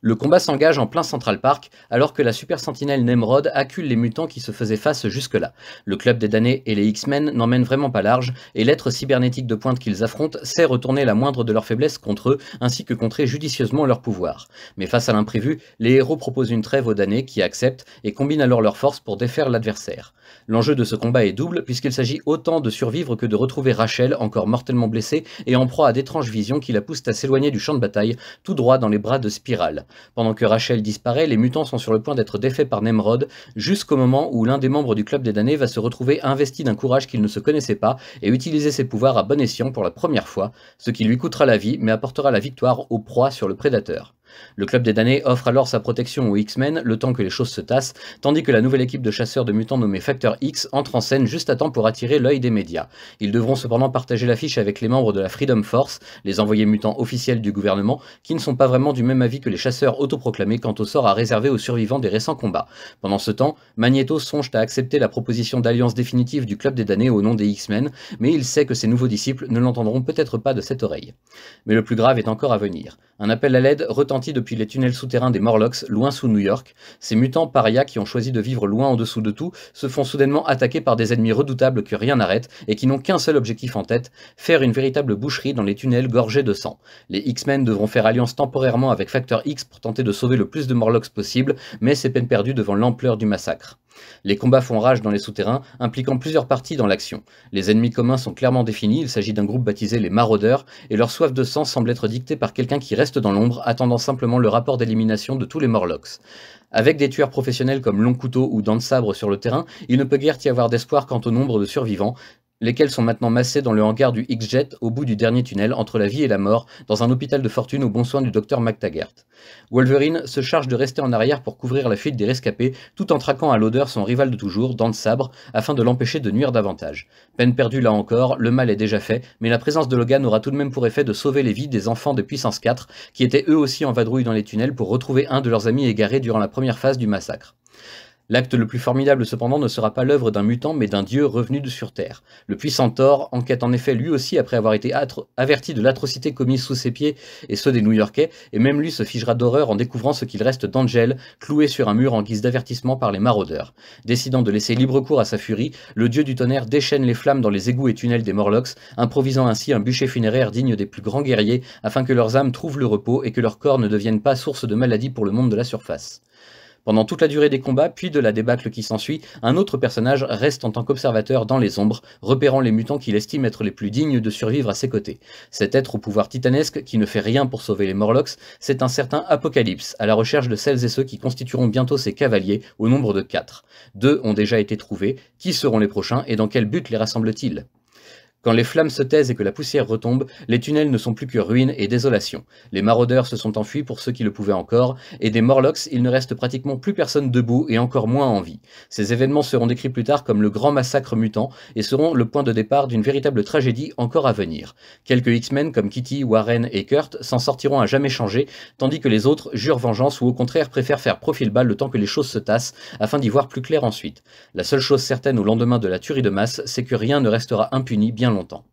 Le combat s'engage en plein Central Park, alors que la super sentinelle Nemrod accule les mutants qui se faisaient face jusque-là. Le club des damnés et les X-Men n'emmènent vraiment pas large, et l'être cybernétique de pointe qu'ils affrontent sait retourner la moindre de leurs faiblesses contre eux, ainsi que contrer judicieusement leur pouvoir. Mais face à l'imprévu, les héros proposent une trêve aux damnés qui acceptent et combinent alors leurs forces pour défaire l'adversaire. L'enjeu de ce combat est double, puisqu'il s'agit autant de survivre que de retrouver Rachel, encore mortellement blessée, et en proie à d'étranges visions qui la poussent à s'éloigner du champ de bataille, tout droit dans les bras de Spirale. Pendant que Rachel disparaît, les mutants sont sur le point d'être défaits par Nemrod, jusqu'au moment où l'un des membres du club des damnés va se retrouver investi d'un courage qu'il ne se connaissait pas et utiliser ses pouvoirs à bon escient pour la première fois, ce qui lui coûtera la vie mais apportera la victoire aux proies sur le prédateur. Le club des damnés offre alors sa protection aux X-Men le temps que les choses se tassent, tandis que la nouvelle équipe de chasseurs de mutants nommée Factor X entre en scène juste à temps pour attirer l'œil des médias. Ils devront cependant partager l'affiche avec les membres de la Freedom Force, les envoyés mutants officiels du gouvernement, qui ne sont pas vraiment du même avis que les chasseurs autoproclamés quant au sort à réserver aux survivants des récents combats. Pendant ce temps, Magneto songe à accepter la proposition d'alliance définitive du club des damnés au nom des X-Men, mais il sait que ses nouveaux disciples ne l'entendront peut-être pas de cette oreille. Mais le plus grave est encore à venir. Un appel à l'aide retentit depuis les tunnels souterrains des Morlocks, loin sous New York. Ces mutants parias qui ont choisi de vivre loin en dessous de tout se font soudainement attaquer par des ennemis redoutables que rien n'arrête et qui n'ont qu'un seul objectif en tête, faire une véritable boucherie dans les tunnels gorgés de sang. Les X-Men devront faire alliance temporairement avec Factor X pour tenter de sauver le plus de Morlocks possible, mais c'est peine perdue devant l'ampleur du massacre. Les combats font rage dans les souterrains, impliquant plusieurs parties dans l'action. Les ennemis communs sont clairement définis, il s'agit d'un groupe baptisé les Maraudeurs, et leur soif de sang semble être dictée par quelqu'un qui reste dans l'ombre, attendant simplement le rapport d'élimination de tous les Morlocks. Avec des tueurs professionnels comme Long Couteau ou Dents de Sabre sur le terrain, il ne peut guère y avoir d'espoir quant au nombre de survivants, lesquels sont maintenant massés dans le hangar du X-Jet au bout du dernier tunnel entre la vie et la mort, dans un hôpital de fortune aux bons soins du docteur McTaggart. Wolverine se charge de rester en arrière pour couvrir la fuite des rescapés, tout en traquant à l'odeur son rival de toujours, Dents de Sabre, afin de l'empêcher de nuire davantage. Peine perdue là encore, le mal est déjà fait, mais la présence de Logan aura tout de même pour effet de sauver les vies des enfants de Puissance 4, qui étaient eux aussi en vadrouille dans les tunnels pour retrouver un de leurs amis égarés durant la première phase du massacre. L'acte le plus formidable cependant ne sera pas l'œuvre d'un mutant mais d'un dieu revenu sur Terre. Le puissant Thor enquête en effet lui aussi après avoir été averti de l'atrocité commise sous ses pieds et ceux des New-Yorkais, et même lui se figera d'horreur en découvrant ce qu'il reste d'Angel, cloué sur un mur en guise d'avertissement par les maraudeurs. Décidant de laisser libre cours à sa furie, le dieu du tonnerre déchaîne les flammes dans les égouts et tunnels des Morlocks, improvisant ainsi un bûcher funéraire digne des plus grands guerriers afin que leurs âmes trouvent le repos et que leurs corps ne deviennent pas source de maladies pour le monde de la surface. Pendant toute la durée des combats, puis de la débâcle qui s'ensuit, un autre personnage reste en tant qu'observateur dans les ombres, repérant les mutants qu'il estime être les plus dignes de survivre à ses côtés. Cet être au pouvoir titanesque, qui ne fait rien pour sauver les Morlocks, c'est un certain Apocalypse, à la recherche de celles et ceux qui constitueront bientôt ses cavaliers, au nombre de 4. 2 ont déjà été trouvés, qui seront les prochains et dans quel but les rassemble-t-il ? Quand les flammes se taisent et que la poussière retombe, les tunnels ne sont plus que ruines et désolation. Les maraudeurs se sont enfuis pour ceux qui le pouvaient encore, et des Morlocks, il ne reste pratiquement plus personne debout et encore moins en vie. Ces événements seront décrits plus tard comme le grand massacre mutant et seront le point de départ d'une véritable tragédie encore à venir. Quelques X-Men comme Kitty, Warren et Kurt s'en sortiront à jamais changer, tandis que les autres jurent vengeance ou au contraire préfèrent faire profil bas le temps que les choses se tassent, afin d'y voir plus clair ensuite. La seule chose certaine au lendemain de la tuerie de masse, c'est que rien ne restera impuni bien longtemps.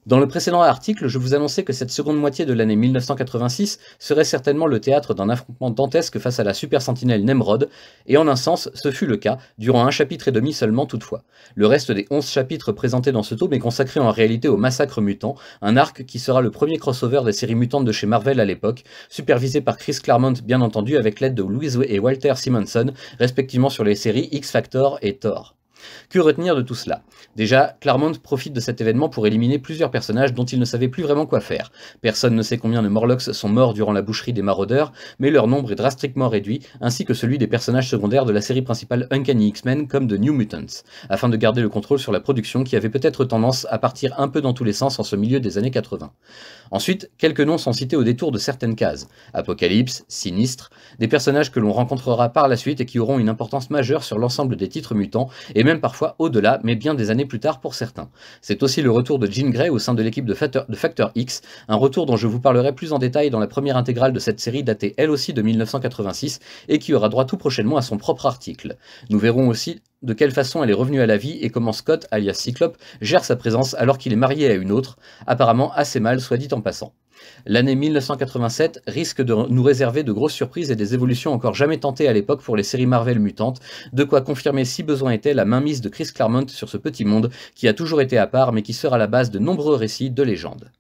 Dans le précédent article, je vous annonçais que cette seconde moitié de l'année 1986 serait certainement le théâtre d'un affrontement dantesque face à la super sentinelle Nemrod, et en un sens, ce fut le cas, durant un chapitre et demi seulement toutefois. Le reste des 11 chapitres présentés dans ce tome est consacré en réalité au massacre mutant, un arc qui sera le premier crossover des séries mutantes de chez Marvel à l'époque, supervisé par Chris Claremont bien entendu avec l'aide de Louise et Walter Simonson, respectivement sur les séries X-Factor et Thor. Que retenir de tout cela? Déjà, Claremont profite de cet événement pour éliminer plusieurs personnages dont il ne savait plus vraiment quoi faire. Personne ne sait combien de Morlocks sont morts durant la boucherie des Maraudeurs, mais leur nombre est drastiquement réduit, ainsi que celui des personnages secondaires de la série principale Uncanny X-Men comme de New Mutants, afin de garder le contrôle sur la production qui avait peut-être tendance à partir un peu dans tous les sens en ce milieu des années 80. Ensuite, quelques noms sont cités au détour de certaines cases. Apocalypse, Sinistre, des personnages que l'on rencontrera par la suite et qui auront une importance majeure sur l'ensemble des titres mutants, et même parfois au-delà, mais bien des années plus tard pour certains. C'est aussi le retour de Jean Grey au sein de l'équipe de Factor X, un retour dont je vous parlerai plus en détail dans la première intégrale de cette série datée elle aussi de 1986 et qui aura droit tout prochainement à son propre article. Nous verrons aussi de quelle façon elle est revenue à la vie et comment Scott, alias Cyclope, gère sa présence alors qu'il est marié à une autre, apparemment assez mal soit dit en passant. L'année 1987 risque de nous réserver de grosses surprises et des évolutions encore jamais tentées à l'époque pour les séries Marvel mutantes, de quoi confirmer si besoin était la mainmise de Chris Claremont sur ce petit monde qui a toujours été à part mais qui sera la base de nombreux récits de légende.